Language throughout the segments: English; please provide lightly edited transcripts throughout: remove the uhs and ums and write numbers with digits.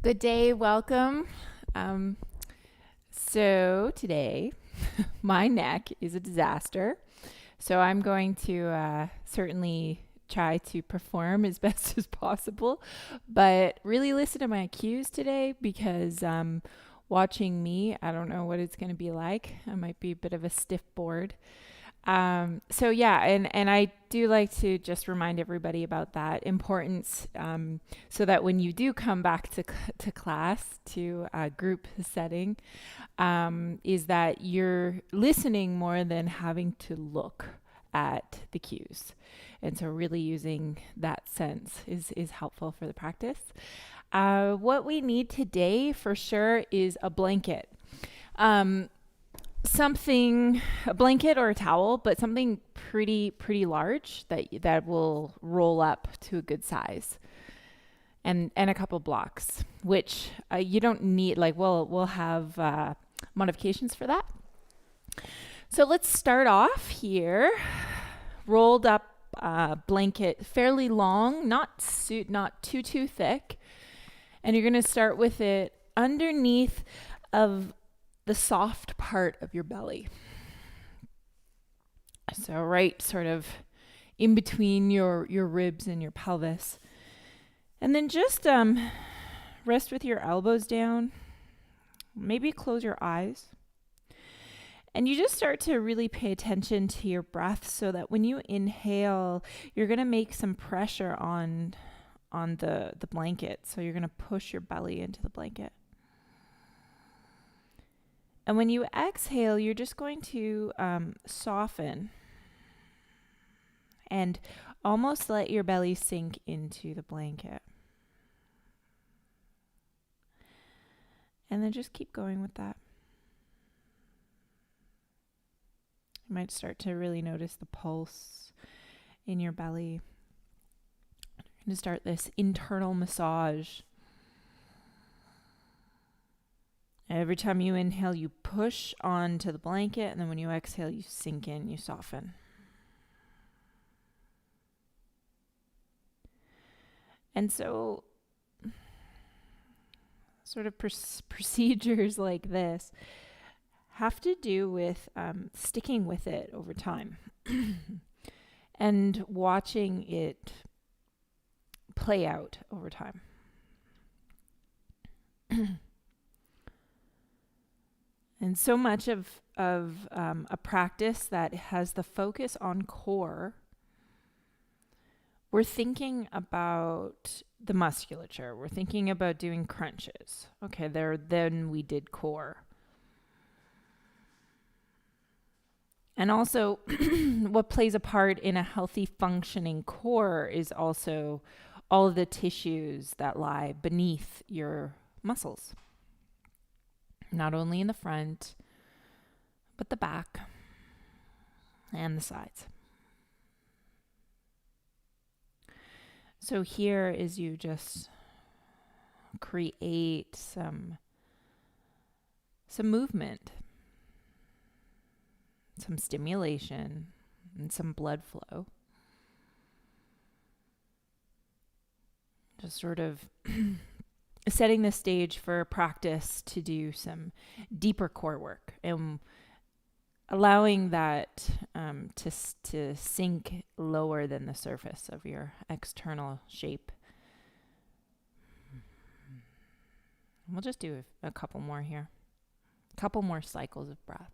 Good day, welcome. So today, my neck is a disaster. So I'm going to certainly try to perform as best as possible, but really listen to my cues today because watching me, I don't know what it's going to be like. I might be a bit of a stiff board. So yeah, and I do like to just remind everybody about that importance, so that when you do come back to class, to a group setting, is that you're listening more than having to look at the cues. And so really using that sense is helpful for the practice. What we need today for sure is a blanket. Something, a blanket or a towel, but something pretty large that will roll up to a good size, and a couple blocks, which you don't need. Like we'll have modifications for that. So let's start off here. Rolled up blanket, fairly long, not too thick, and you're going to start with it underneath of the soft part of your belly. So right sort of in between your ribs and your pelvis. And then just rest with your elbows down. Maybe close your eyes. And you just start to really pay attention to your breath so that when you inhale, you're going to make some pressure on the blanket. So you're going to push your belly into the blanket. And when you exhale, you're just going to soften and almost let your belly sink into the blanket. And then just keep going with that. You might start to really notice the pulse in your belly. You're going to start this internal massage. Every time you inhale, you push onto the blanket, and then when you exhale, you sink in, you soften. And so, sort of procedures like this have to do with sticking with it over time and watching it play out over time. And so much of a practice that has the focus on core, we're thinking about the musculature. We're thinking about doing crunches. Okay, then we did core. And also, what plays a part in a healthy functioning core is also all of the tissues that lie beneath your muscles. Not only in the front, but the back and the sides. So here is you just create some movement, some stimulation, and some blood flow. Just sort of setting the stage for practice to do some deeper core work and allowing that to sink lower than the surface of your external shape. We'll just do a couple more here. A couple more cycles of breath.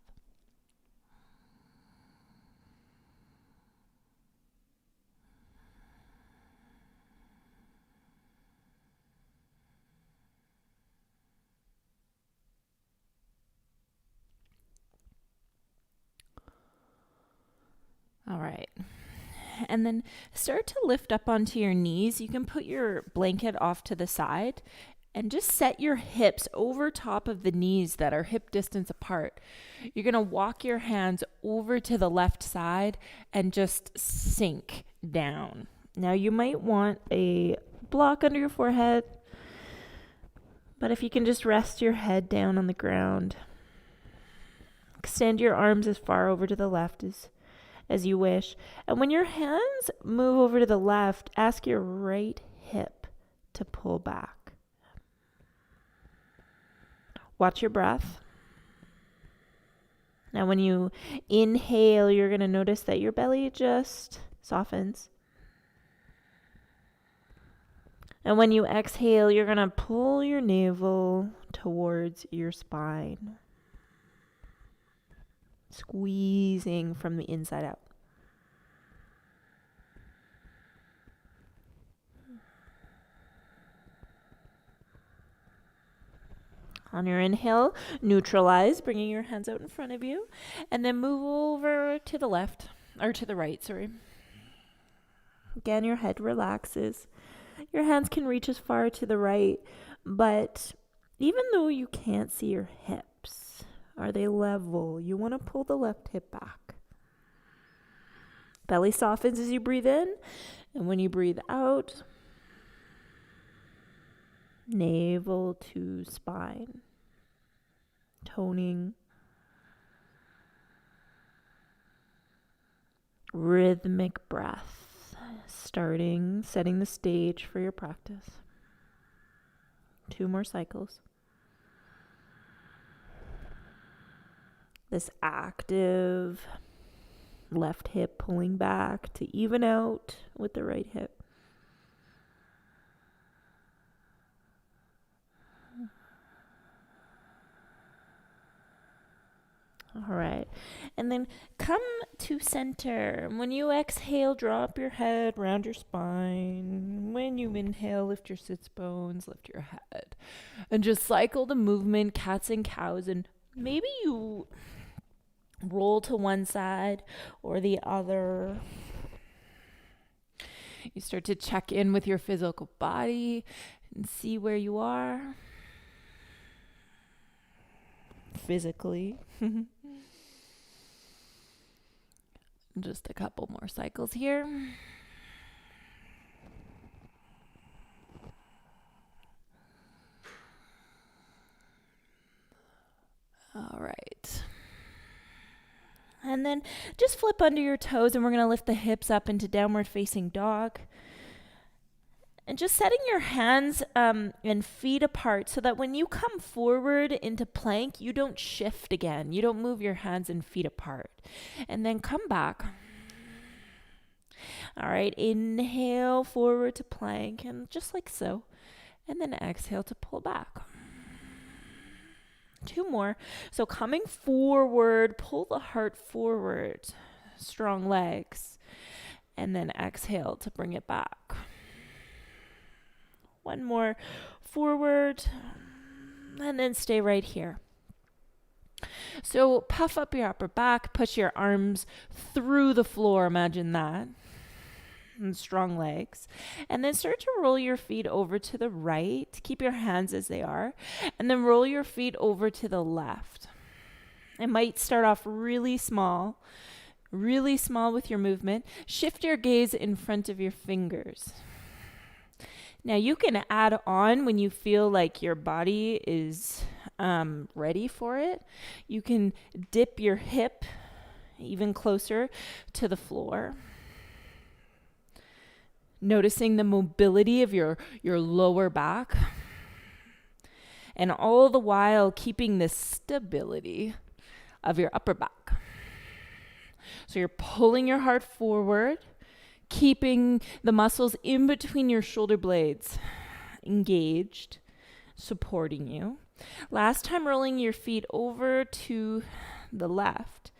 All right. And then start to lift up onto your knees. You can put your blanket off to the side and just set your hips over top of the knees that are hip distance apart. You're going to walk your hands over to the left side and just sink down. Now you might want a block under your forehead, but if you can just rest your head down on the ground, extend your arms as far over to the left as you wish. And when your hands move over to the left, ask your right hip to pull back. Watch your breath. Now, when you inhale, you're going to notice that your belly just softens. And when you exhale, you're going to pull your navel towards your spine, squeezing from the inside out. On your inhale, neutralize, bringing your hands out in front of you, and then move over to the left, or to the right, sorry. Again, your head relaxes. Your hands can reach as far to the right, but even though you can't see your hips, are they level? You want to pull the left hip back. Belly softens as you breathe in, and when you breathe out, navel to spine, toning, rhythmic breath, setting the stage for your practice. 2 more cycles. This active left hip pulling back to even out with the right hip. All right. And then come to center. When you exhale, drop your head round your spine. When you inhale, lift your sits bones, lift your head. And just cycle the movement, cats and cows. And maybe you roll to one side or the other. You start to check in with your physical body and see where you are physically. Just a couple more cycles here. All right. And then just flip under your toes, and we're going to lift the hips up into downward facing dog. And just setting your hands and feet apart so that when you come forward into plank, you don't shift again. You don't move your hands and feet apart. And then come back. All right, inhale forward to plank, and just like so. And then exhale to pull back. 2 more. So coming forward, pull the heart forward. Strong legs. And then exhale to bring it back. 1 more forward, and then stay right here. So puff up your upper back, push your arms through the floor, imagine that, and strong legs. And then start to roll your feet over to the right, keep your hands as they are, and then roll your feet over to the left. It might start off really small with your movement. Shift your gaze in front of your fingers. Now you can add on when you feel like your body is ready for it. You can dip your hip even closer to the floor. Noticing the mobility of your lower back. And all the while keeping the stability of your upper back. So you're pulling your heart forward, keeping the muscles in between your shoulder blades engaged, supporting you. Last time, rolling your feet over to the left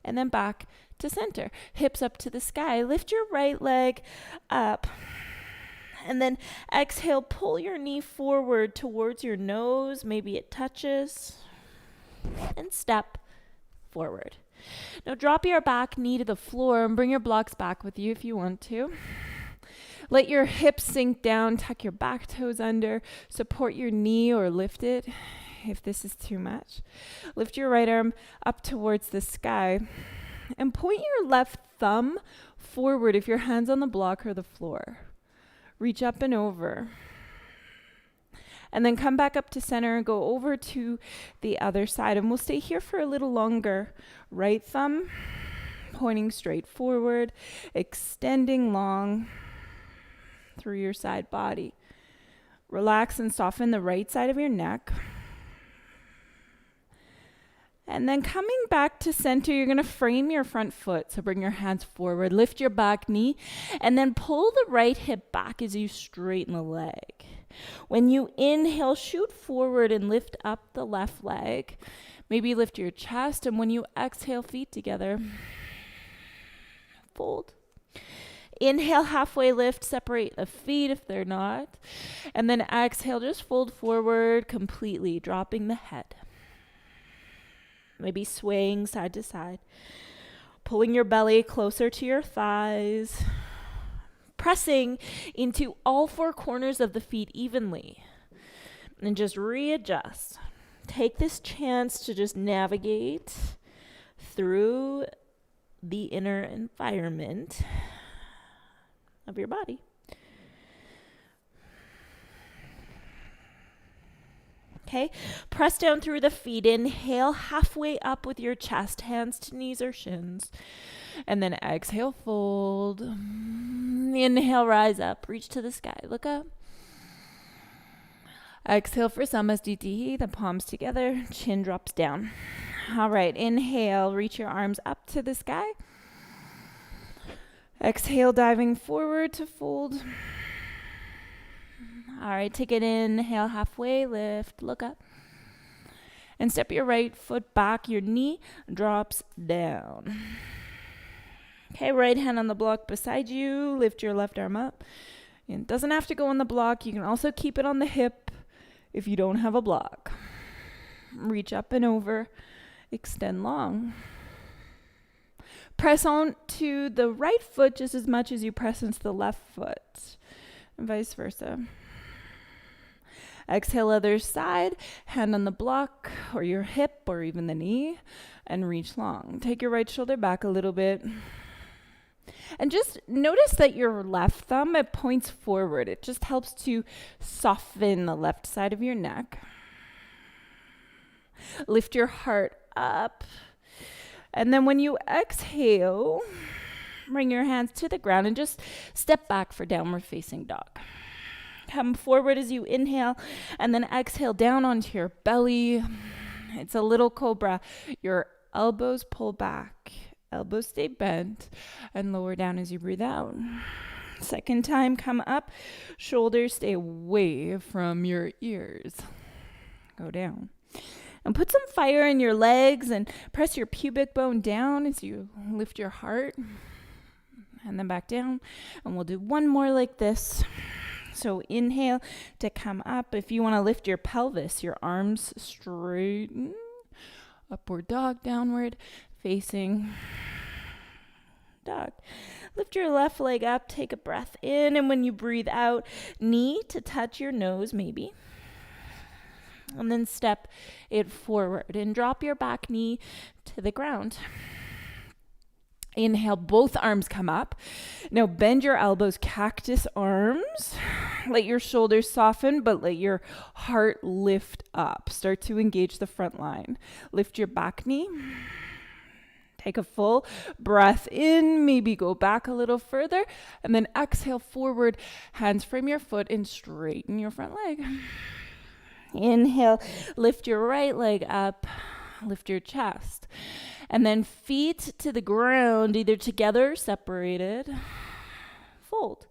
and then back to center. Hips up to the sky. Lift your right leg up and then exhale, pull your knee forward towards your nose. Maybe it touches, and step forward. Now drop your back knee to the floor and bring your blocks back with you if you want to. Let your hips sink down, tuck your back toes under, support your knee or lift it if this is too much. Lift your right arm up towards the sky and point your left thumb forward if your hand's on the block or the floor. Reach up and over. And then come back up to center and go over to the other side. And we'll stay here for a little longer. Right thumb pointing straight forward, extending long through your side body. Relax and soften the right side of your neck. And then coming back to center, you're going to frame your front foot. So bring your hands forward, lift your back knee, and then pull the right hip back as you straighten the leg. When you inhale, shoot forward and lift up the left leg. Maybe lift your chest, and when you exhale, feet together, fold. Inhale, halfway lift, separate the feet if they're not. And then exhale, just fold forward completely, dropping the head. Maybe swaying side to side. Pulling your belly closer to your thighs. Pressing into all four corners of the feet evenly. And just readjust. Take this chance to just navigate through the inner environment of your body. Okay, press down through the feet. Inhale, halfway up with your chest, hands to knees or shins. And then exhale, fold. Inhale, rise up, reach to the sky, look up. Exhale for Samasthiti, the palms together, chin drops down. All right, inhale, reach your arms up to the sky. Exhale, diving forward to fold. All right, take it in, inhale, halfway lift, look up. And step your right foot back, your knee drops down. Okay, right hand on the block beside you, lift your left arm up. It doesn't have to go on the block, you can also keep it on the hip if you don't have a block. Reach up and over, extend long. Press on to the right foot just as much as you press into the left foot, and vice versa. Exhale, other side, hand on the block or your hip or even the knee, and reach long. Take your right shoulder back a little bit. And just notice that your left thumb, it points forward. It just helps to soften the left side of your neck. Lift your heart up. And then when you exhale, bring your hands to the ground and just step back for downward facing dog. Come forward as you inhale and then exhale down onto your belly. It's a little cobra. Your elbows pull back, elbows stay bent, and lower down as you breathe out. Second time, come up, shoulders stay away from your ears. Go down. And put some fire in your legs and press your pubic bone down as you lift your heart. And then back down. And we'll do one more like this. So inhale to come up. If you want to lift your pelvis, your arms straighten. Upward dog, downward facing dog. Lift your left leg up, take a breath in, and when you breathe out, knee to touch your nose maybe. And then step it forward and drop your back knee to the ground. Inhale, both arms come up. Now bend your elbows, cactus arms. Let your shoulders soften, but let your heart lift up. Start to engage the front line. Lift your back knee. Take a full breath in, maybe go back a little further, and then exhale forward. Hands frame your foot and straighten your front leg. Inhale, lift your right leg up, lift your chest. And then feet to the ground, either together or separated. Fold.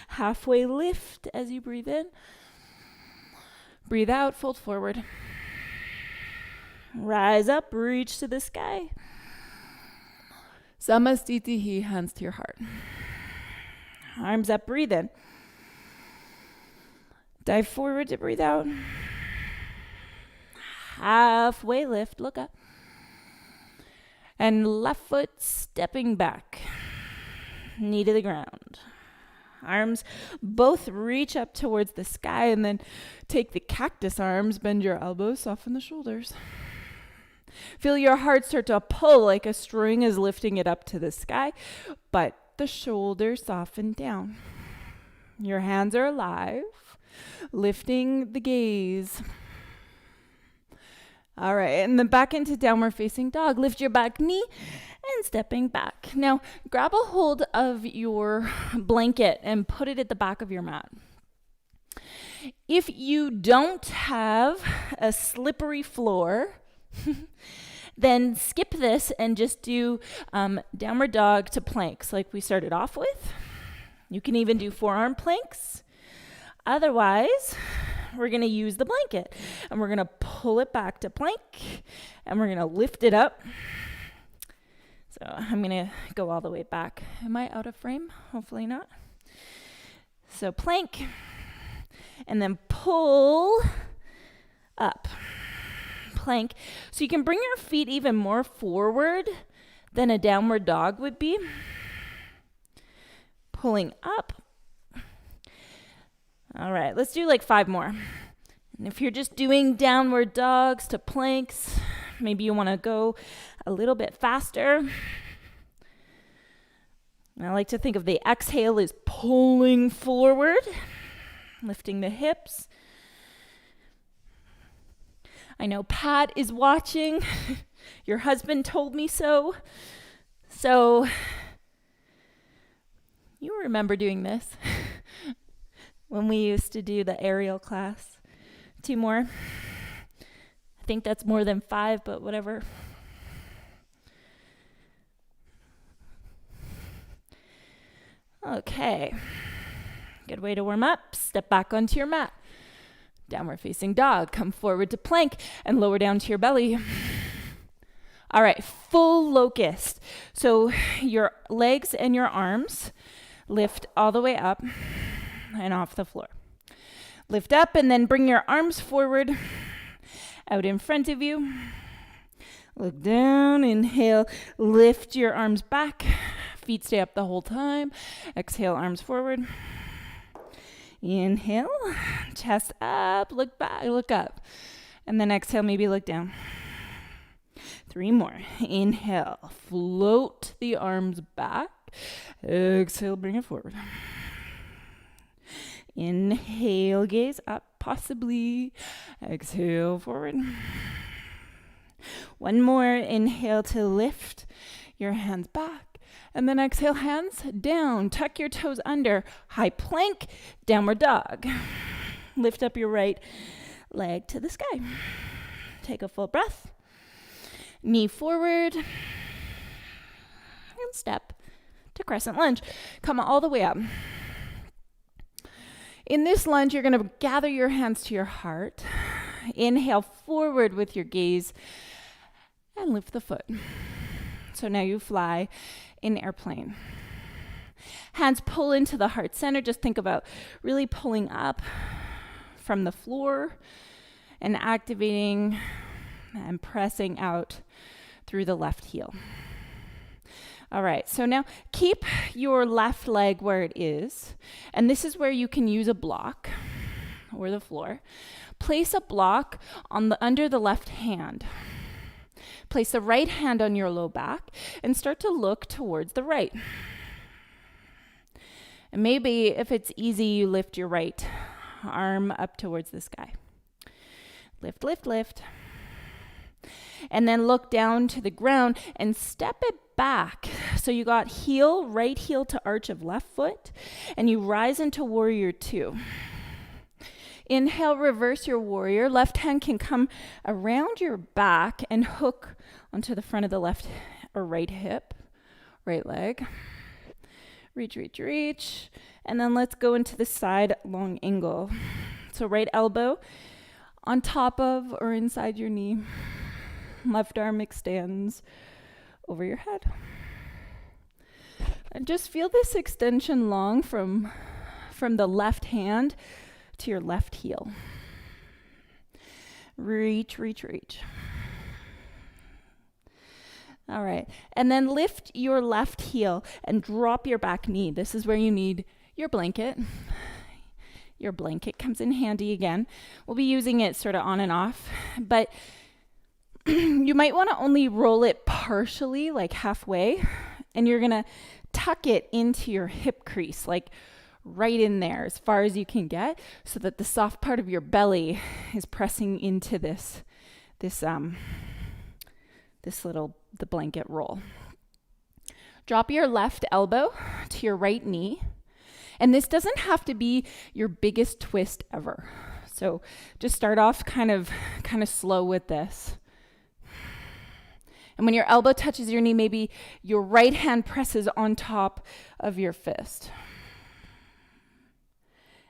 Halfway lift as you breathe in. Breathe out, fold forward. Rise up, reach to the sky. Samasthiti, hands to your heart. Arms up, breathe in. Dive forward to breathe out. Halfway lift, look up. And left foot stepping back. Knee to the ground. Arms both reach up towards the sky and then take the cactus arms, bend your elbows, soften the shoulders. Feel your heart start to pull like a string is lifting it up to the sky, but the shoulders soften down. Your hands are alive, lifting the gaze. All right, and then back into downward facing dog. Lift your back knee and stepping back. Now, grab a hold of your blanket and put it at the back of your mat. If you don't have a slippery floor, Then skip this and just do downward dog to planks like we started off with. You can even do forearm planks. Otherwise, we're going to use the blanket and we're going to pull it back to plank and we're going to lift it up. So I'm going to go all the way back. Am I out of frame? Hopefully not. So plank and then pull up. Plank. So you can bring your feet even more forward than a downward dog would be. Pulling up. All right, let's do like 5 more. And if you're just doing downward dogs to planks, maybe you want to go a little bit faster. I like to think of the exhale as pulling forward, lifting the hips. I know Pat is watching. Your husband told me so. So you remember doing this when we used to do the aerial class. 2 more. I think that's more than 5, but whatever. Okay. Good way to warm up. Step back onto your mat. Downward facing dog. Come forward to plank and lower down to your belly. All right, full locust. So your legs and your arms lift all the way up and off the floor. Lift up and then bring your arms forward, out in front of you. Look down, inhale, lift your arms back. Feet stay up the whole time. Exhale, arms forward. Inhale, chest up, look back, look up. And then exhale, maybe look down. 3 more. Inhale, float the arms back. Exhale, bring it forward. Inhale, gaze up, possibly. Exhale, forward. 1 more. Inhale to lift your hands back. And then exhale, hands down. Tuck your toes under. High plank, downward dog. Lift up your right leg to the sky. Take a full breath. Knee forward. And step to crescent lunge. Come all the way up. In this lunge, you're going to gather your hands to your heart. Inhale forward with your gaze and lift the foot. So now you fly in airplane. Hands pull into the heart center. Just think about really pulling up from the floor and activating and pressing out through the left heel. All right, so now keep your left leg where it is, and this is where you can use a block or the floor. Place a block on under the left hand. Place the right hand on your low back and start to look towards the right. And maybe if it's easy, you lift your right arm up towards the sky. Lift, lift, lift. And then look down to the ground and step it back. So you got heel, right heel to arch of left foot, and you rise into warrior 2. Inhale, reverse your warrior. Left hand can come around your back and hook onto the front of the left or right hip, right leg. Reach, reach, reach. And then let's go into the side long angle. So right elbow on top of or inside your knee. Left arm extends over your head. And just feel this extension long from the left hand to your left heel. Reach, reach, reach. All right. And then lift your left heel and drop your back knee. This is where you need your blanket. Your blanket comes in handy again. We'll be using it sort of on and off, but you might want to only roll it partially, like halfway, and you're going to tuck it into your hip crease, like right in there as far as you can get, so that the soft part of your belly is pressing into the blanket roll. Drop your left elbow to your right knee, and this doesn't have to be your biggest twist ever. So just start off kind of slow with this. And when your elbow touches your knee, maybe your right hand presses on top of your fist.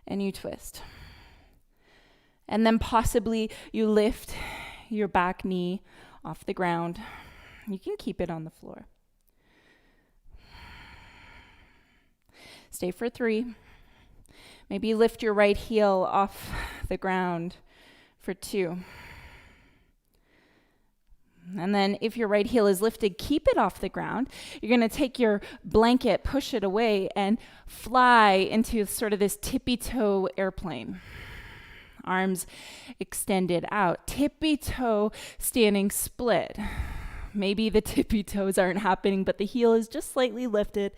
And you twist. And then possibly you lift your back knee off the ground. You can keep it on the floor. Stay for 3. Maybe you lift your right heel off the ground for 2. And then if your right heel is lifted, keep it off the ground. You're going to take your blanket, push it away, and fly into sort of this tippy-toe airplane. Arms extended out. Tippy-toe standing split. Maybe the tippy toes aren't happening, but the heel is just slightly lifted.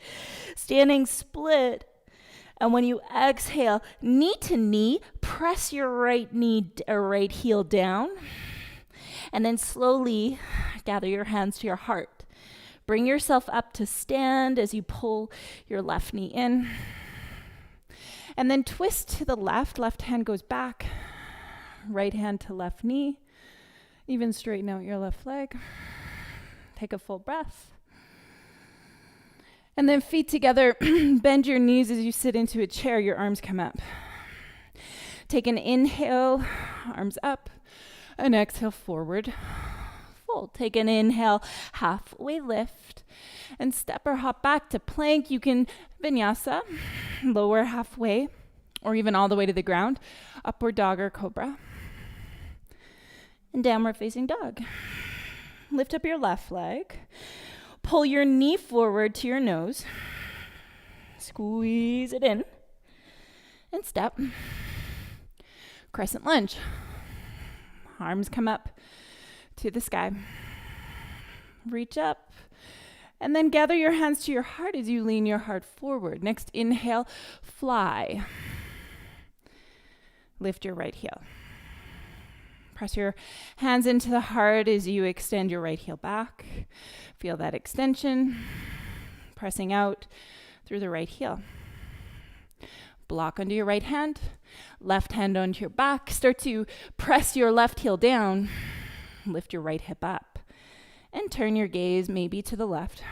Standing split. And when you exhale, knee to knee, press your right knee or right heel down. And then slowly gather your hands to your heart. Bring yourself up to stand as you pull your left knee in. And then twist to the left. Left hand goes back. Right hand to left knee. Even straighten out your left leg. Take a full breath. And then feet together. Bend your knees as you sit into a chair. Your arms come up. Take an inhale. Arms up. An exhale forward. Fold. Take an inhale. Halfway lift. And step or hop back to plank. You can vinyasa. Lower halfway. Or even all the way to the ground. Upward dog or cobra. And downward facing dog. Lift up your left leg. Pull your knee forward to your nose. Squeeze it in. And step. Crescent lunge. Arms come up to the sky. Reach up. And then gather your hands to your heart as you lean your heart forward. Next inhale, fly. Lift your right heel. Press your hands into the heart as you extend your right heel back. Feel that extension. Pressing out through the right heel. Block under your right hand. Left hand onto your back. Start to press your left heel down. Lift your right hip up. And turn your gaze maybe to the left.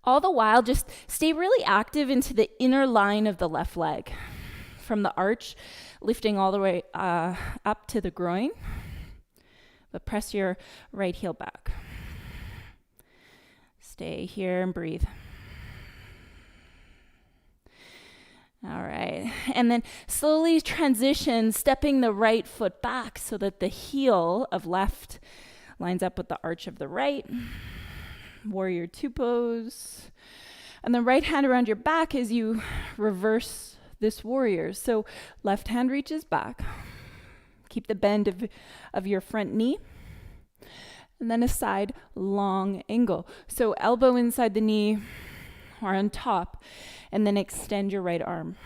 All the while, just stay really active into the inner line of the left leg. From the arch, lifting all the way up to the groin. But press your right heel back. Stay here and breathe. All right. And then slowly transition, stepping the right foot back so that the heel of left lines up with the arch of the right. Warrior 2 pose. And then right hand around your back as you reverse this warrior. So left hand reaches back. Keep the bend of your front knee. And then a side long angle. So elbow inside the knee or on top. And then extend your right arm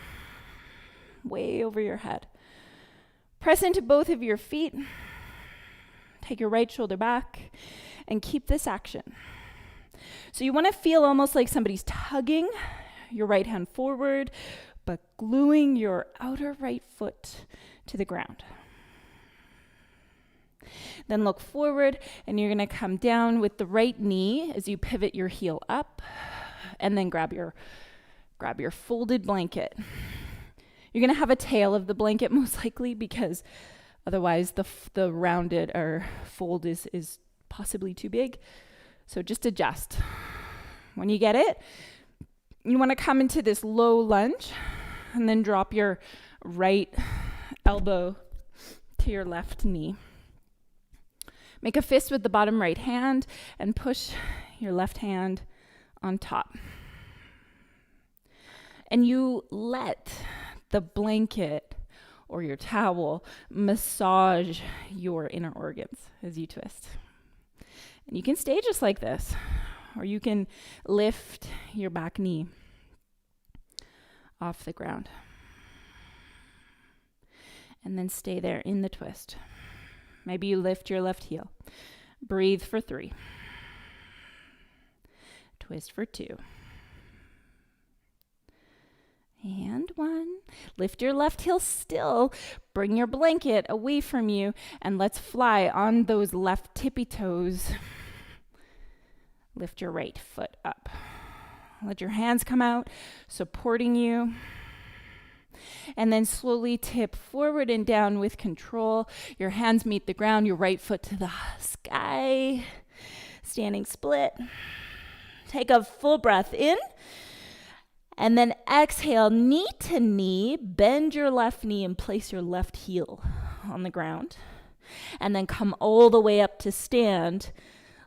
way over your head. Press into both of your feet. Take your right shoulder back and keep this action. So you want to feel almost like somebody's tugging your right hand forward, but gluing your outer right foot to the ground. Then look forward, and you're going to come down with the right knee as you pivot your heel up, and then grab your folded blanket. You're going to have a tail of the blanket most likely, because otherwise the rounded or fold is possibly too big. So just adjust. When you get it, you want to come into this low lunge and then drop your right elbow to your left knee. Make a fist with the bottom right hand and push your left hand on top. And you let the blanket or your towel massage your inner organs as you twist. And you can stay just like this, or you can lift your back knee off the ground. And then stay there in the twist. Maybe you lift your left heel. Breathe for 3. Twist for 2. And 1. Lift your left heel still. Bring your blanket away from you, and let's fly on those left tippy toes. Lift your right foot up. Let your hands come out, supporting you. And then slowly tip forward and down with control. Your hands meet the ground, your right foot to the sky. Standing split. Take a full breath in. And then exhale, knee to knee. Bend your left knee and place your left heel on the ground. And then come all the way up to stand,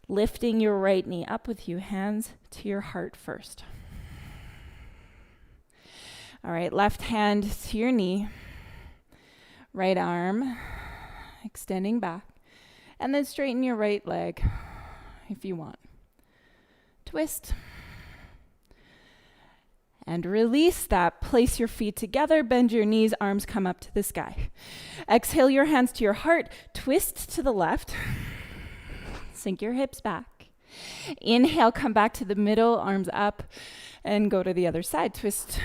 lifting your right knee up with you, hands to your heart first. All right, left hand to your knee, right arm extending back, and then straighten your right leg if you want. Twist. And release that. Place your feet together, bend your knees, arms come up to the sky. Exhale your hands to your heart, twist to the left, sink your hips back. Inhale, come back to the middle, arms up, and go to the other side. Twist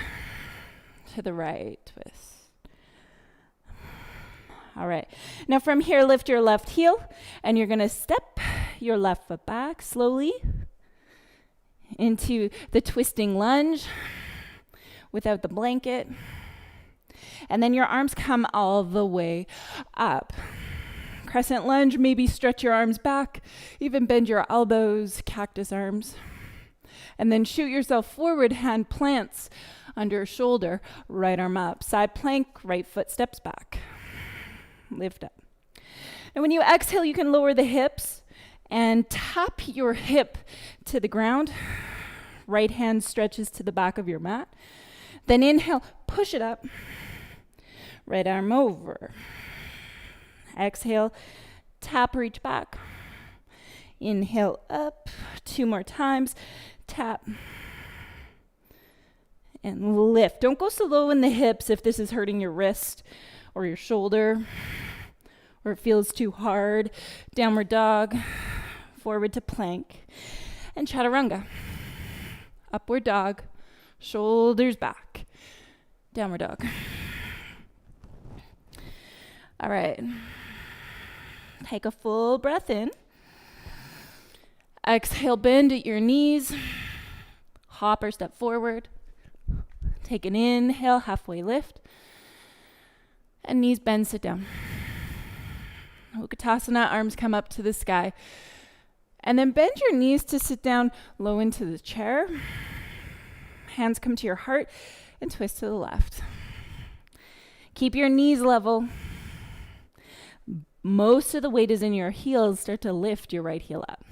to the right, twist. All right. Now from here, lift your left heel, and you're going to step your left foot back slowly into the twisting lunge without the blanket. And then your arms come all the way up. Crescent lunge, maybe stretch your arms back, even bend your elbows, cactus arms. And then shoot yourself forward, hand plants under your shoulder, right arm up. Side plank, right foot steps back. Lift up. And when you exhale, you can lower the hips and tap your hip to the ground. Right hand stretches to the back of your mat. Then inhale, push it up. Right arm over. Exhale, tap, reach back. Inhale up, 2 more times. Tap and lift. Don't go so low in the hips if this is hurting your wrist or your shoulder or it feels too hard. Downward dog, forward to plank, and chaturanga. Upward dog, shoulders back, downward dog. All right. Take a full breath in. Exhale, bend at your knees. Hop or step forward. Take an inhale, halfway lift. And knees bend, sit down. Utkatasana, arms come up to the sky. And then bend your knees to sit down low into the chair. Hands come to your heart and twist to the left. Keep your knees level. Most of the weight is in your heels. Start to lift your right heel up.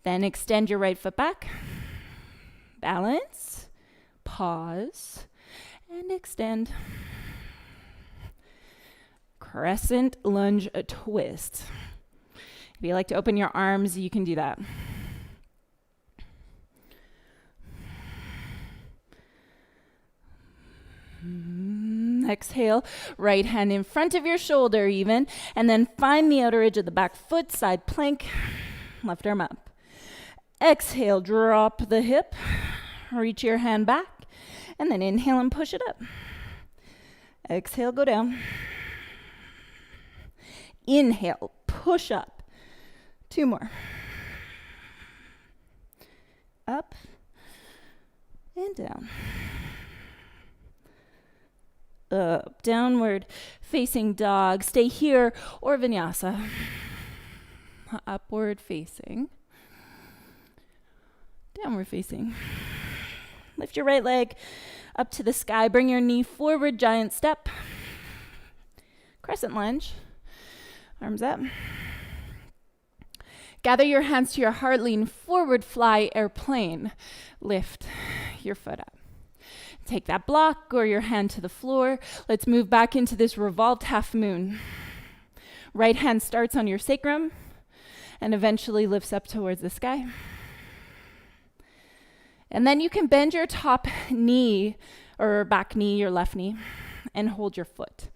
Then extend your right foot back. Balance. Pause. And extend. Crescent lunge, a twist. If you like to open your arms, you can do that. Exhale, right hand in front of your shoulder even, and then find the outer edge of the back foot, side plank, left arm up. Exhale, drop the hip, reach your hand back, and then inhale and push it up. Exhale, go down. Inhale, push up. 2 more. Up and down. Up, downward facing dog. Stay here or vinyasa. Upward facing. Downward facing. Lift your right leg up to the sky. Bring your knee forward, giant step. Crescent lunge. Arms up. Gather your hands to your heart, lean forward, fly, airplane. Lift your foot up. Take that block or your hand to the floor. Let's move back into this revolved half moon. Right hand starts on your sacrum and eventually lifts up towards the sky. And then you can bend your top knee or back knee, your left knee, and hold your foot.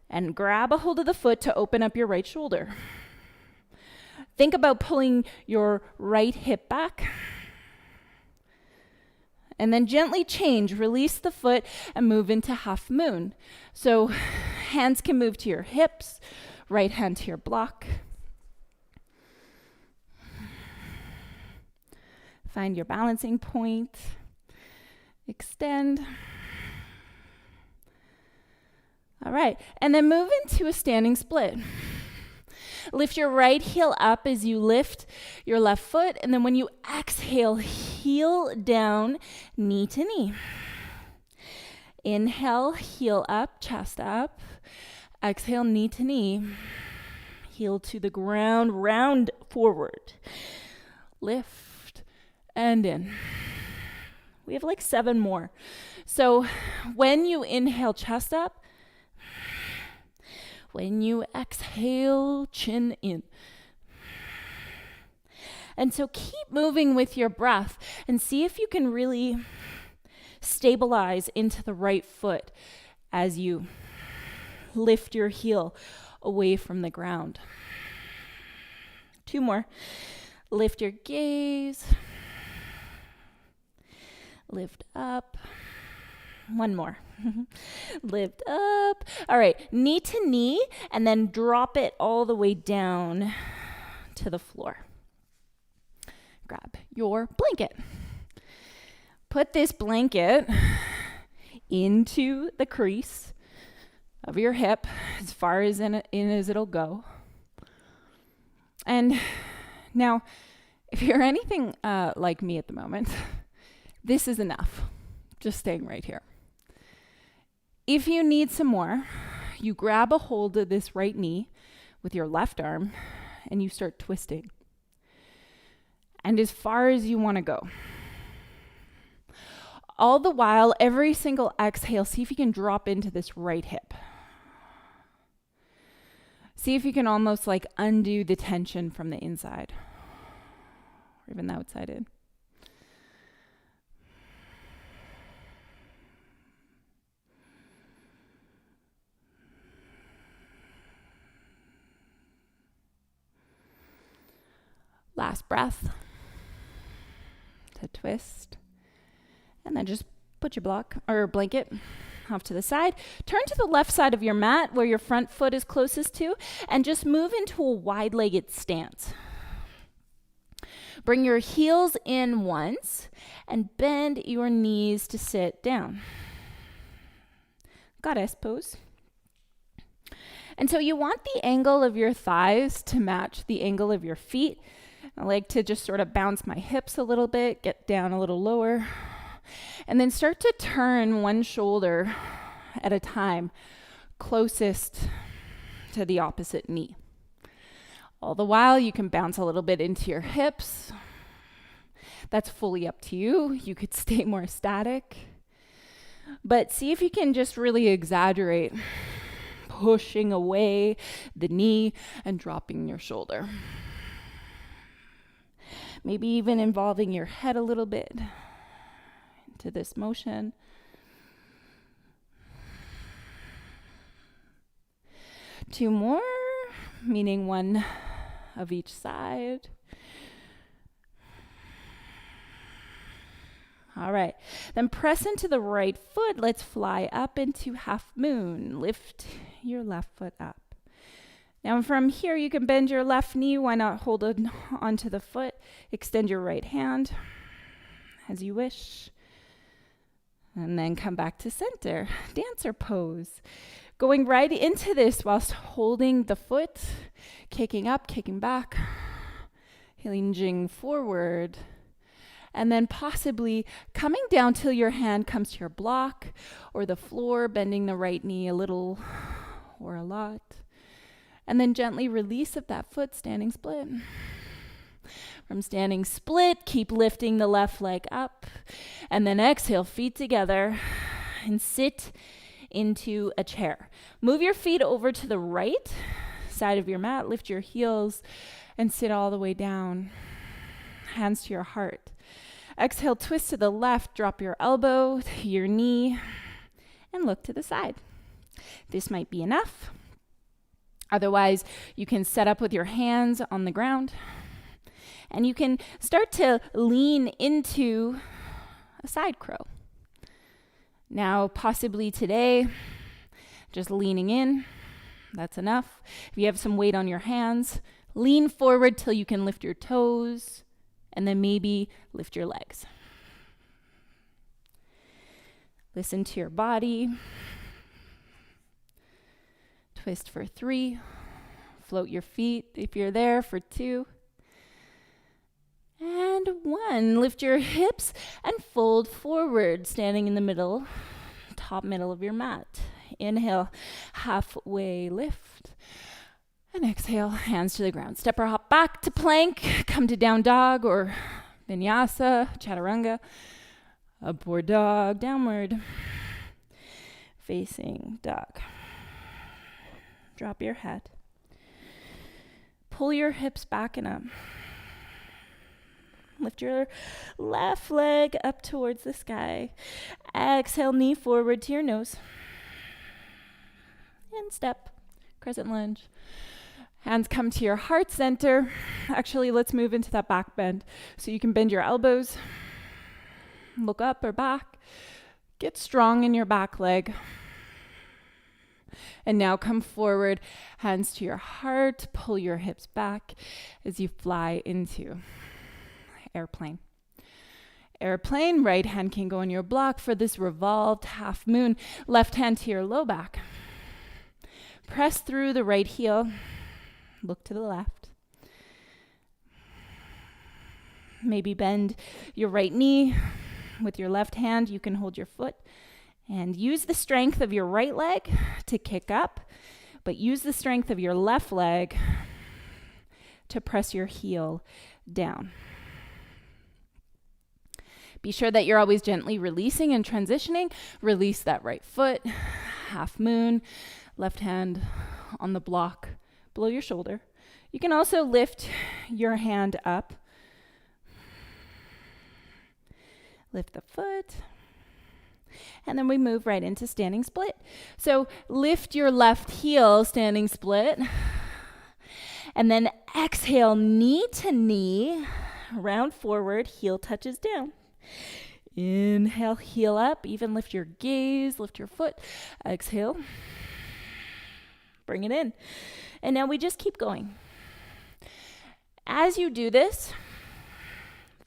And grab a hold of the foot to open up your right shoulder. Think about pulling your right hip back And then gently change, release the foot and move into half moon. So hands can move to your hips, right hand to your block. Find your balancing point. Extend. All right, and then move into a standing split. Lift your right heel up as you lift your left foot, and then when you exhale, heel down, knee to knee. Inhale, heel up, chest up. Exhale, knee to knee. Heel to the ground, round forward. Lift and in. We have like 7 more. So when you inhale, chest up. When you exhale, chin in. And so keep moving with your breath and see if you can really stabilize into the right foot as you lift your heel away from the ground. 2 more. Lift your gaze. Lift up. 1 more. Lift up. All right, knee to knee, and then drop it all the way down to the floor. Grab your blanket. Put this blanket into the crease of your hip, as far as in as it'll go. And now, if you're anything like me at the moment, this is enough. Just staying right here. If you need some more, you grab a hold of this right knee with your left arm and you start twisting. And as far as you want to go. All the while, every single exhale, see if you can drop into this right hip. See if you can almost like undo the tension from the inside, or even the outside in. Last breath to twist. And then just put your block or blanket off to the side. Turn to the left side of your mat where your front foot is closest to, and just move into a wide-legged stance. Bring your heels in once and bend your knees to sit down. Goddess pose. And so you want the angle of your thighs to match the angle of your feet. I like to just sort of bounce my hips a little bit, get down a little lower, and then start to turn one shoulder at a time closest to the opposite knee. All the while, you can bounce a little bit into your hips. That's fully up to you. You could stay more static. But see if you can just really exaggerate, pushing away the knee and dropping your shoulder. Maybe even involving your head a little bit into this motion. Two more, meaning one of each side. All right, then press into the right foot. Let's fly up into half moon. Lift your left foot up. Now from here, you can bend your left knee. Why not hold it onto the foot? Extend your right hand as you wish. And then come back to center, dancer pose. Going right into this whilst holding the foot, kicking up, kicking back, hinging forward. And then possibly coming down till your hand comes to your block or the floor, bending the right knee a little or a lot. And then gently release of that foot, standing split. From standing split, keep lifting the left leg up. And then exhale, feet together, and sit into a chair. Move your feet over to the right side of your mat. Lift your heels and sit all the way down. Hands to your heart. Exhale, twist to the left, drop your elbow to your knee, and look to the side. This might be enough. Otherwise, you can set up with your hands on the ground, and you can start to lean into a side crow. Now, possibly today, just leaning in, that's enough. If you have some weight on your hands, lean forward till you can lift your toes, and then maybe lift your legs. Listen to your body. Twist for 3. Float your feet if you're there for 2. And 1. Lift your hips and fold forward, standing in the middle, top middle of your mat. Inhale, halfway lift. And exhale, hands to the ground. Step or hop back to plank. Come to down dog or vinyasa, chaturanga. Upward dog, downward. Facing dog. Drop your head. Pull your hips back and up. Lift your left leg up towards the sky. Exhale, knee forward to your nose. And step, crescent lunge. Hands come to your heart center. Actually, let's move into that back bend. So you can bend your elbows. Look up or back. Get strong in your back leg. And now come forward, hands to your heart. Pull your hips back as you fly into airplane. Airplane, right hand can go on your block for this revolved half moon. Left hand to your low back. Press through the right heel. Look to the left. Maybe bend your right knee. With your left hand, you can hold your foot. And use the strength of your right leg to kick up, but use the strength of your left leg to press your heel down. Be sure that you're always gently releasing and transitioning. Release that right foot, half moon, left hand on the block below your shoulder. You can also lift your hand up. Lift the foot. And then we move right into standing split. So lift your left heel, standing split. And then exhale, knee to knee, round forward, heel touches down. Inhale, heel up, even lift your gaze, lift your foot. Exhale, bring it in. And now we just keep going. As you do this,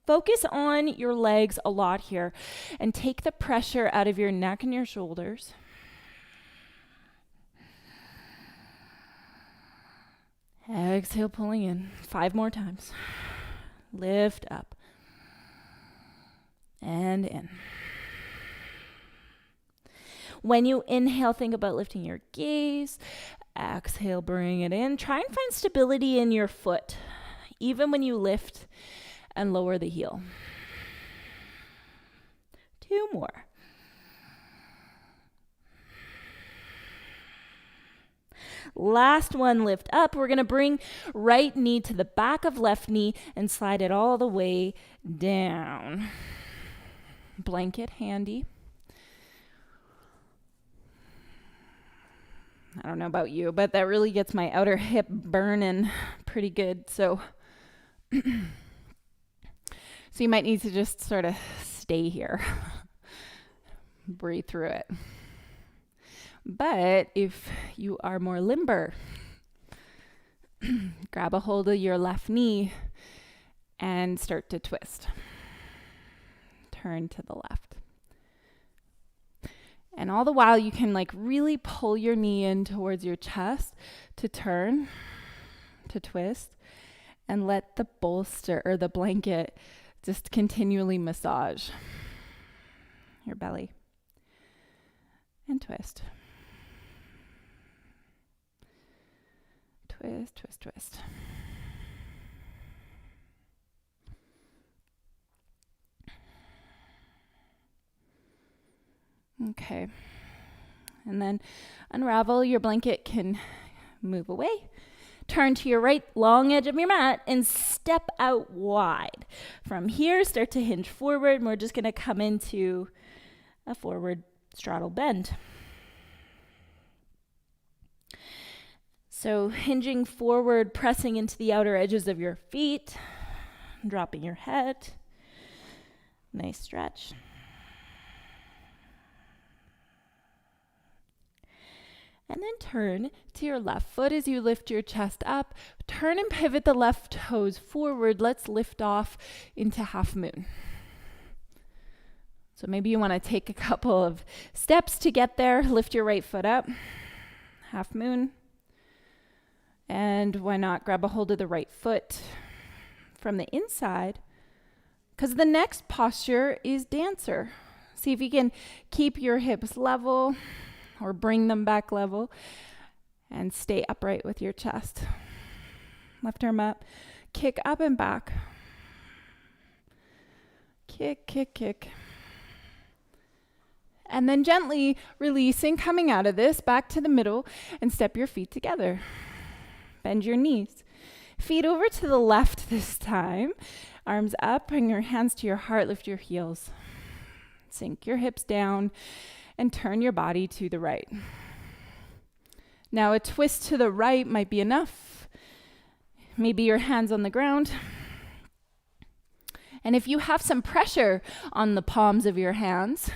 focus on your legs a lot here and take the pressure out of your neck and your shoulders. Exhale, pulling in. 5 more times. Lift up. And in. When you inhale, think about lifting your gaze. Exhale, bring it in. Try and find stability in your foot, even when you lift and lower the heel. 2 more. Last one, lift up. We're going to bring right knee to the back of left knee and slide it all the way down. Blanket handy. I don't know about you, but that really gets my outer hip burning pretty good. So you might need to just sort of stay here. Breathe through it. But if you are more limber, grab a hold of your left knee and start to twist. Turn to the left. And all the while you can really pull your knee in towards your chest to turn, to twist, and let the bolster or the blanket just continually massage your belly. And twist. Twist, twist, twist. Okay. And then unravel. Your blanket can move away. Turn to your right, long edge of your mat, and step out wide. From here, start to hinge forward, and we're just going to come into a forward straddle bend. So hinging forward, pressing into the outer edges of your feet, dropping your head. Nice stretch. And then turn to your left foot as you lift your chest up. Turn and pivot the left toes forward. Let's lift off into half moon. So maybe you want to take a couple of steps to get there. Lift your right foot up. Half moon. And why not grab a hold of the right foot from the inside? Because the next posture is dancer. See if you can keep your hips level or bring them back level and stay upright with your chest. Left arm up, kick up and back. Kick, kick, kick. And then gently releasing, coming out of this, back to the middle, and step your feet together. Bend your knees. Feet over to the left this time. Arms up, bring your hands to your heart, lift your heels. Sink your hips down and turn your body to the right. Now a twist to the right might be enough. Maybe your hands on the ground. And if you have some pressure on the palms of your hands,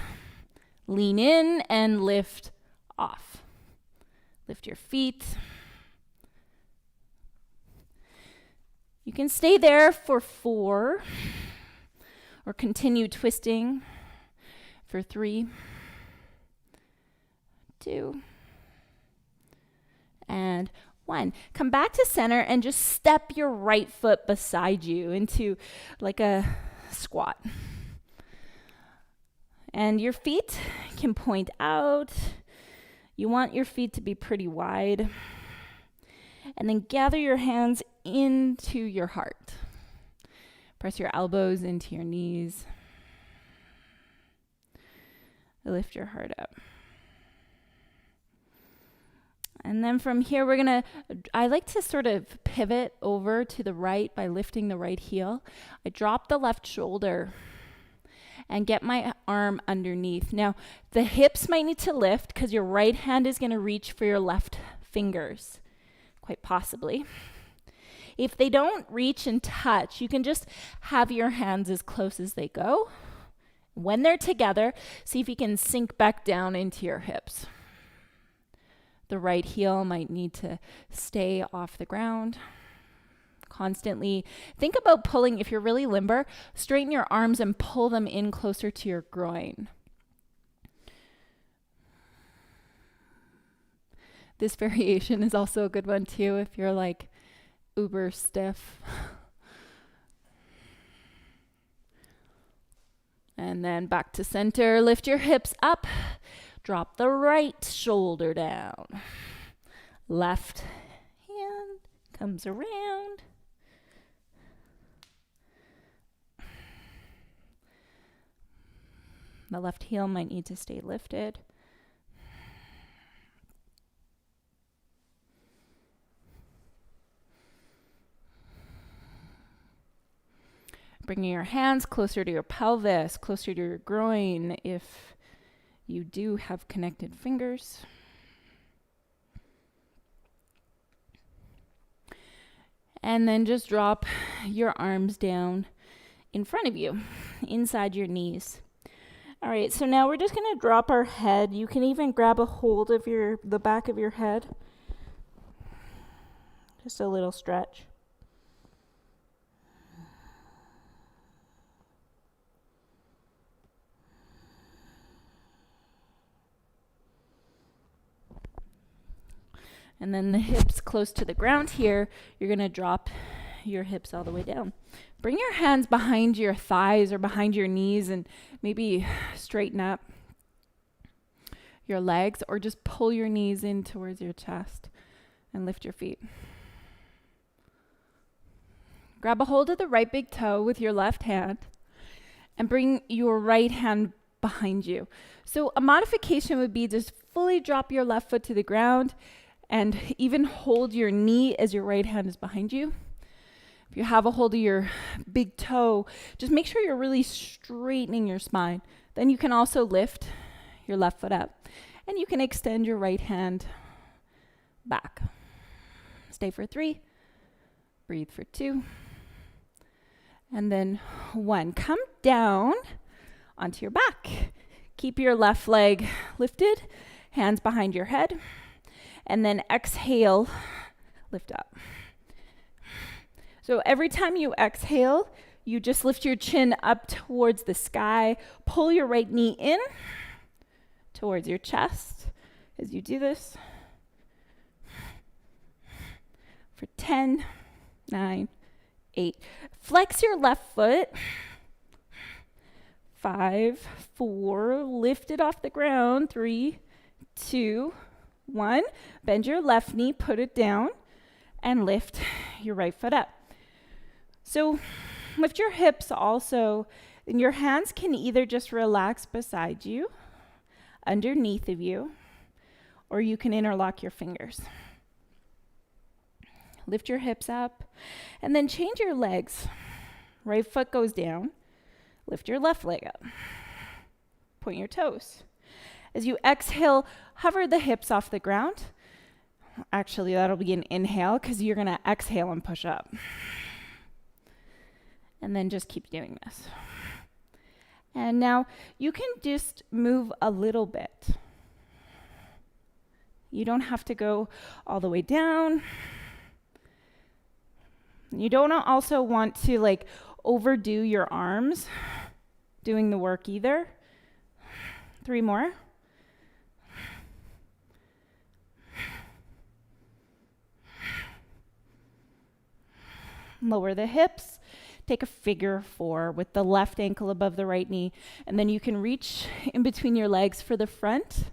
lean in and lift off. Lift your feet. You can stay there for 4 or continue twisting for 3, 2, and 1. Come back to center and just step your right foot beside you into like a squat. And your feet can point out. You want your feet to be pretty wide. And then gather your hands into your heart. Press your elbows into your knees. Lift your heart up. And then from here, I like to sort of pivot over to the right by lifting the right heel. I drop the left shoulder and get my arm underneath. Now, the hips might need to lift because your right hand is going to reach for your left fingers, quite possibly. If they don't reach and touch, you can just have your hands as close as they go. When they're together, see if you can sink back down into your hips. The right heel might need to stay off the ground. Constantly think about pulling. If you're really limber, straighten your arms and pull them in closer to your groin. This variation is also a good one too if you're like uber stiff. And then back to center. Lift your hips up. Drop the right shoulder down. Left hand comes around. The left heel might need to stay lifted. Bringing your hands closer to your pelvis, closer to your groin if you do have connected fingers. And then just drop your arms down in front of you, inside your knees. All right, so now we're just going to drop our head. You can even grab a hold of the back of your head. Just a little stretch. And then the hips close to the ground here, you're going to drop your hips all the way down. Bring your hands behind your thighs or behind your knees and maybe straighten up your legs or just pull your knees in towards your chest and lift your feet. Grab a hold of the right big toe with your left hand and bring your right hand behind you. So a modification would be just fully drop your left foot to the ground and even hold your knee as your right hand is behind you. If you have a hold of your big toe, just make sure you're really straightening your spine. Then you can also lift your left foot up. And you can extend your right hand back. Stay for 3. Breathe for 2. And then 1. Come down onto your back. Keep your left leg lifted, hands behind your head. And then exhale, lift up. So every time you exhale, you just lift your chin up towards the sky, pull your right knee in towards your chest as you do this. For 10, 9, 8. Flex your left foot. 5, 4, lift it off the ground. 3, 2, 1. Bend your left knee, put it down, and lift your right foot up. So lift your hips also, and your hands can either just relax beside you, underneath of you, or you can interlock your fingers. Lift your hips up, and then change your legs. Right foot goes down. Lift your left leg up. Point your toes. As you exhale, hover the hips off the ground. Actually, that'll be an inhale because you're going to exhale and push up. And then just keep doing this. And now you can just move a little bit. You don't have to go all the way down. You don't also want to like overdo your arms doing the work either. 3 more. Lower the hips. Take a figure 4 with the left ankle above the right knee. And then you can reach in between your legs for the front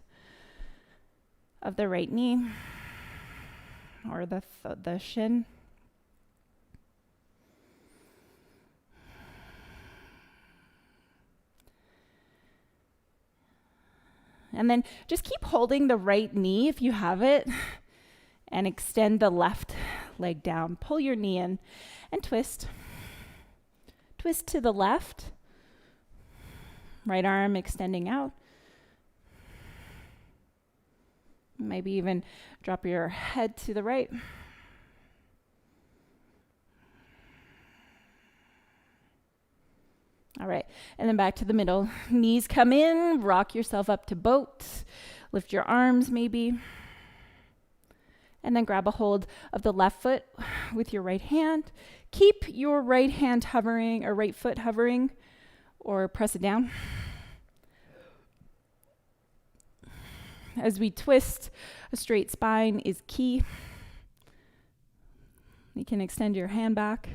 of the right knee or the shin. And then just keep holding the right knee if you have it and extend the left leg down. Pull your knee in and twist. Twist to the left. Right arm extending out. Maybe even drop your head to the right. All right, and then back to the middle. Knees come in, rock yourself up to boat. Lift your arms maybe. And then grab a hold of the left foot with your right hand. Keep your right hand hovering, or right foot hovering, or press it down. As we twist, a straight spine is key. You can extend your hand back.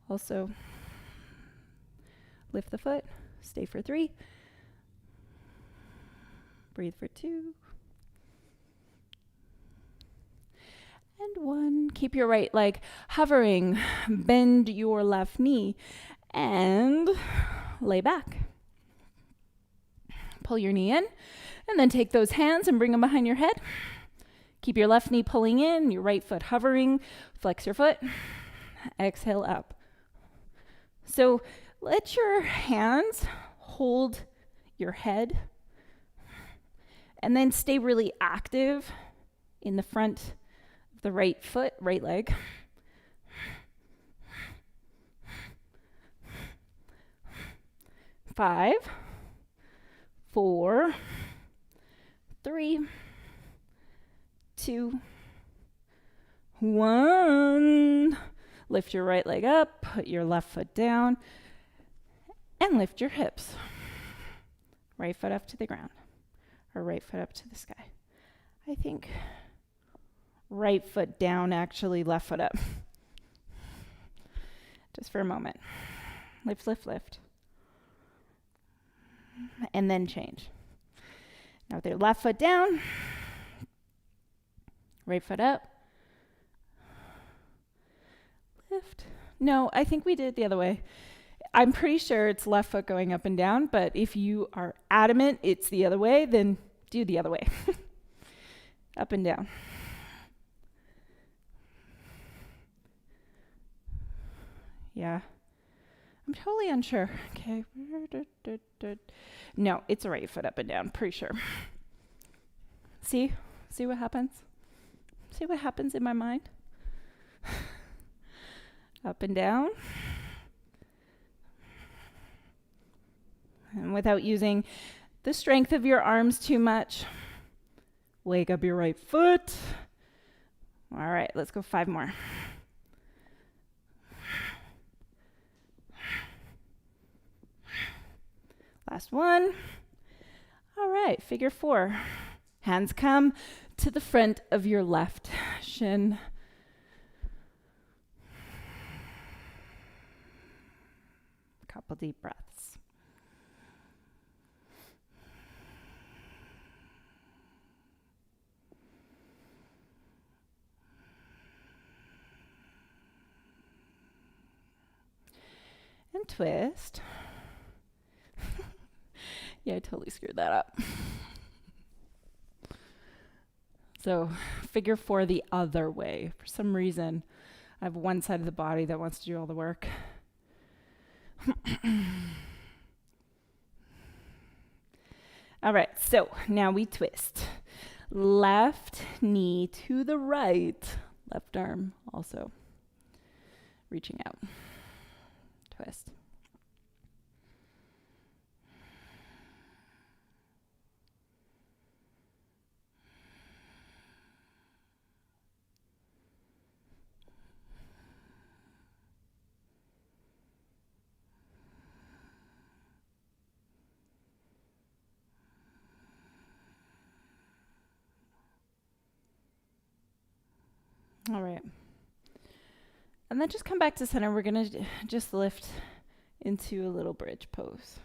Also, lift the foot, stay for 3. Breathe for 2. And 1. Keep your right leg hovering. Bend your left knee and lay back. Pull your knee in and then take those hands and bring them behind your head. Keep your left knee pulling in, your right foot hovering. Flex your foot. Exhale up. So let your hands hold your head and then stay really active in the front of the right foot, right leg. 5, 4, 3, 2, 1. Lift your right leg up, put your left foot down, and lift your hips. Right foot up to the ground, or right foot up to the sky. I think right foot down, actually, left foot up. Just for a moment. Lift, lift, lift. And then change. Now with your left foot down, right foot up. Lift. No, I think we did it the other way. I'm pretty sure it's left foot going up and down, but if you are adamant it's the other way, then do the other way. Up and down. Yeah. I'm totally unsure. Okay. No, it's a right foot up and down, pretty sure. See what happens? See what happens in my mind? Up and down. And without using the strength of your arms too much, wake up your right foot, All right, let's go 5 more. Last one. All right, figure 4. Hands come to the front of your left shin. Couple deep breaths. And twist. Yeah, I totally screwed that up. So figure 4 the other way. For some reason, I have one side of the body that wants to do all the work. All right, so now we twist. Left knee to the right. Left arm also reaching out. Twist. All right. And then just come back to center. We're going to just lift into a little bridge pose.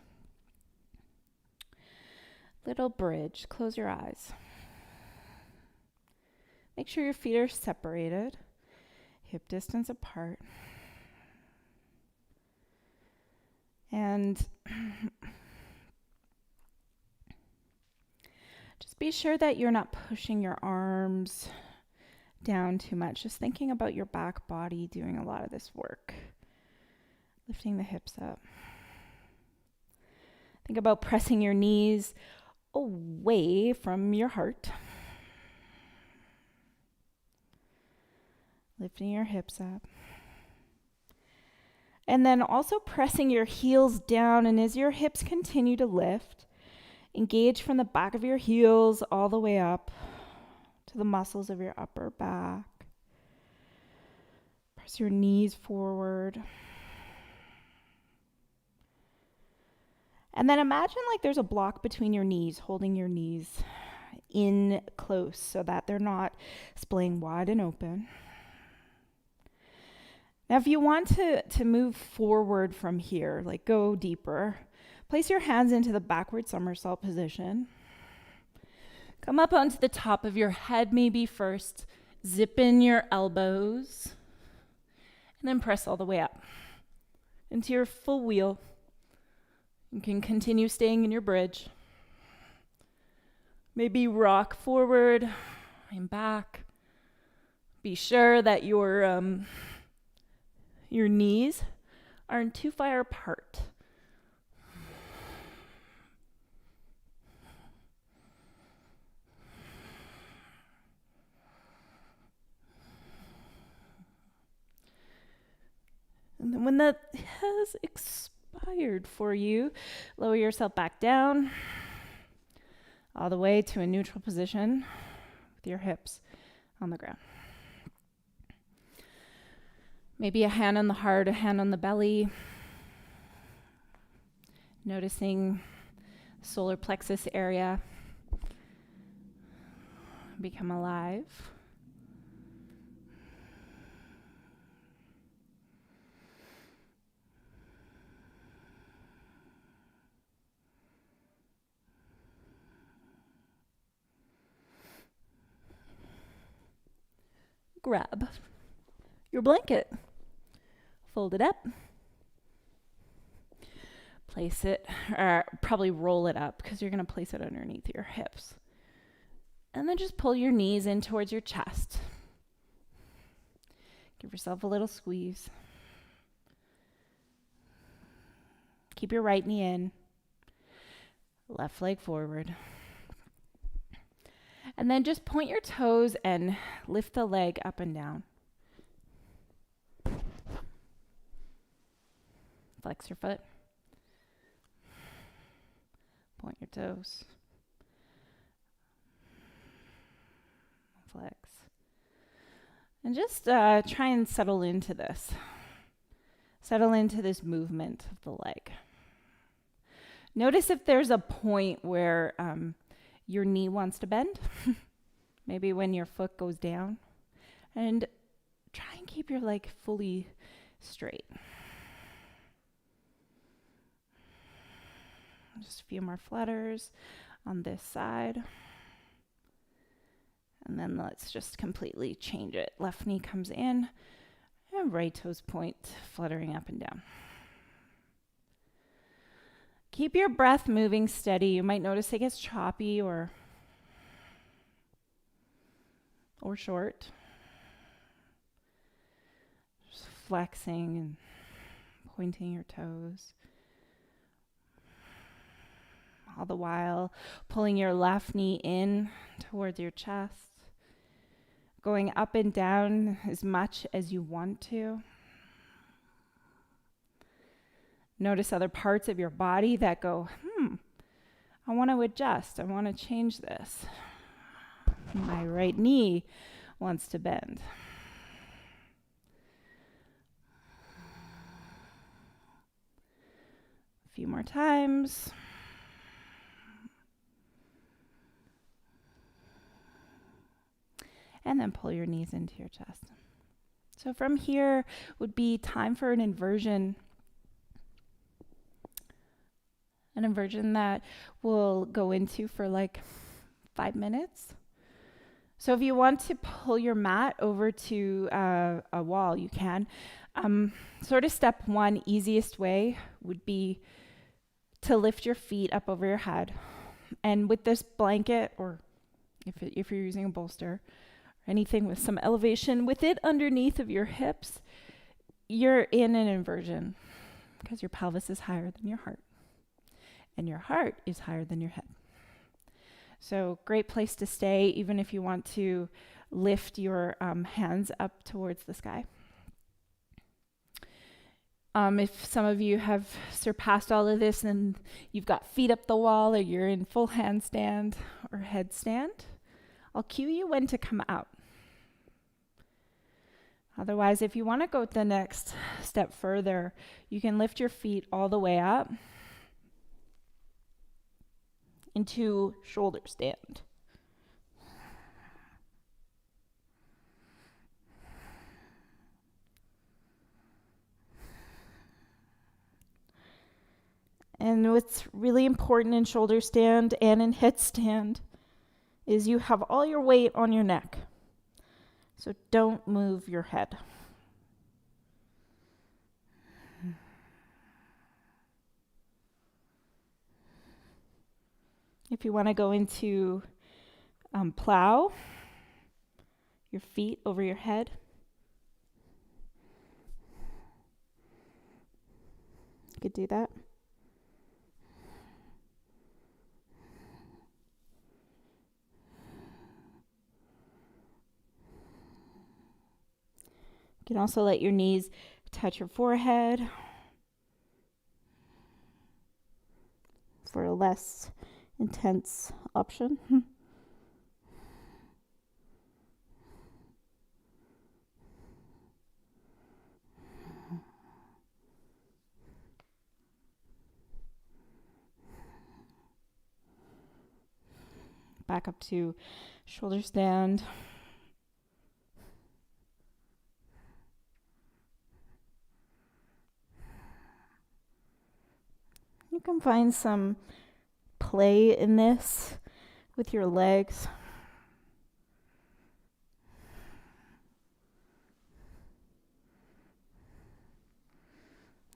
Little bridge. Close your eyes. Make sure your feet are separated, hip distance apart. And just be sure that you're not pushing your arms down too much. Just thinking about your back body doing a lot of this work. Lifting the hips up. Think about pressing your knees away from your heart. Lifting your hips up. And then also pressing your heels down. And as your hips continue to lift, engage from the back of your heels all the way up to the muscles of your upper back. Press your knees forward. And then imagine like there's a block between your knees, holding your knees in close so that they're not splaying wide and open. Now, if you want to move forward from here, like go deeper, place your hands into the backward somersault position. Come up onto the top of your head maybe first. Zip in your elbows. And then press all the way up into your full wheel. You can continue staying in your bridge. Maybe rock forward and back. Be sure that your knees aren't too far apart. And then when that has expired for you, lower yourself back down all the way to a neutral position with your hips on the ground. Maybe a hand on the heart, a hand on the belly. Noticing solar plexus area become alive. Grab your blanket. Fold it up. Place it, or probably roll it up because you're going to place it underneath your hips. And then just pull your knees in towards your chest. Give yourself a little squeeze. Keep your right knee in. Left leg forward. And then just point your toes and lift the leg up and down. Flex your foot. Point your toes. Flex. And just try and settle into this. Settle into this movement of the leg. Notice if there's a point where your knee wants to bend, maybe when your foot goes down. And try and keep your leg fully straight. Just a few more flutters on this side. And then let's just completely change it. Left knee comes in, and right toes point, fluttering up and down. Keep your breath moving steady. You might notice it gets choppy or short. Just flexing and pointing your toes. All the while pulling your left knee in towards your chest. Going up and down as much as you want to. Notice other parts of your body that go, I want to adjust. I want to change this. My right knee wants to bend. A few more times. And then pull your knees into your chest. So from here would be time for an inversion. An inversion that we'll go into for like 5 minutes. So if you want to pull your mat over to a wall, you can. Sort of step one, easiest way would be to lift your feet up over your head. And with this blanket, or if you're using a bolster, anything with some elevation with it underneath of your hips, you're in an inversion because your pelvis is higher than your heart. And your heart is higher than your head. So great place to stay, even if you want to lift your hands up towards the sky. If some of you have surpassed all of this and you've got feet up the wall, or you're in full handstand or headstand, I'll cue you when to come out. Otherwise, if you want to go the next step further, you can lift your feet all the way up into shoulder stand. And what's really important in shoulder stand and in headstand is you have all your weight on your neck. So don't move your head. If you want to go into plow, your feet over your head. You could do that. You can also let your knees touch your forehead for a less intense option. Back up to shoulder stand. You can find some play in this with your legs.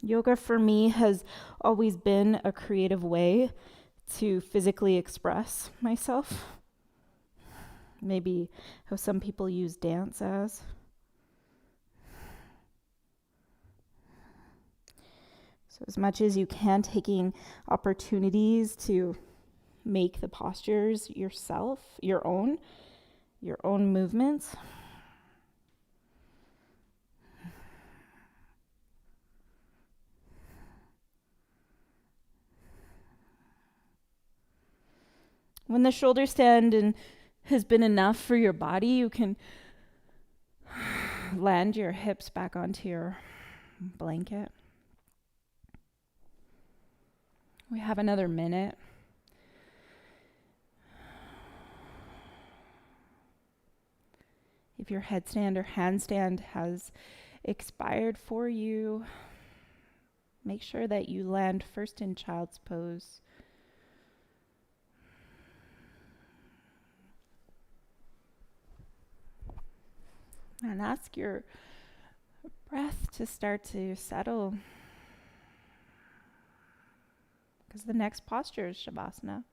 Yoga for me has always been a creative way to physically express myself. Maybe how some people use dance as. So as much as you can, taking opportunities to make the postures yourself, your own movements. When the shoulder stand has been enough for your body, you can land your hips back onto your blanket. We have another minute. If your headstand or handstand has expired for you, make sure that you land first in child's pose. And ask your breath to start to settle, because the next posture is Shavasana.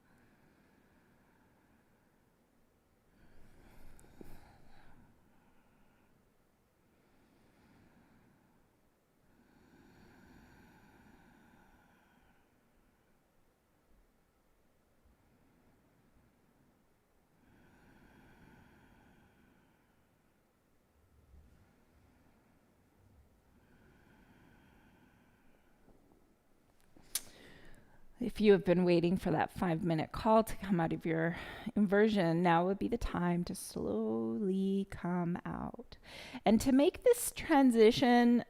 If you have been waiting for that 5-minute call to come out of your inversion, now would be the time to slowly come out. And to make this transition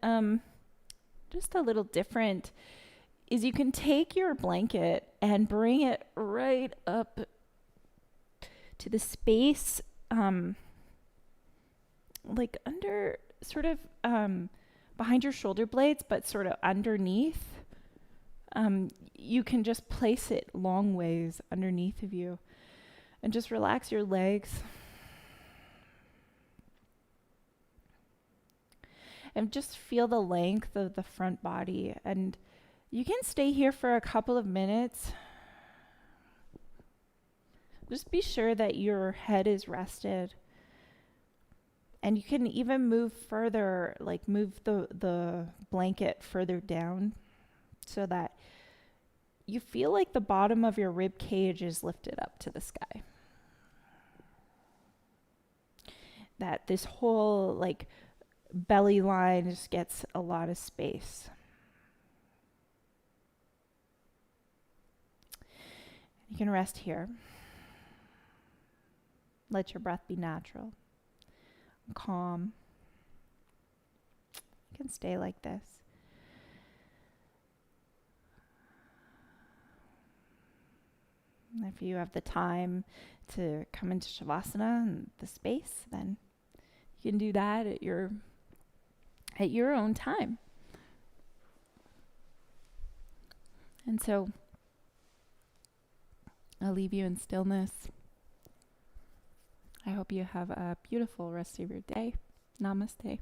just a little different, is you can take your blanket and bring it right up to the space, like under, sort of behind your shoulder blades, but sort of underneath. You can just place it long ways underneath of you and just relax your legs. And just feel the length of the front body. And you can stay here for a couple of minutes. Just be sure that your head is rested. And you can even move further, like move the blanket further down so that you feel like the bottom of your rib cage is lifted up to the sky. That this whole like belly line just gets a lot of space. You can rest here. Let your breath be natural, calm. You can stay like this. If you have the time to come into Shavasana and the space, then you can do that at your own time. And so I'll leave you in stillness. I hope you have a beautiful rest of your day. Namaste.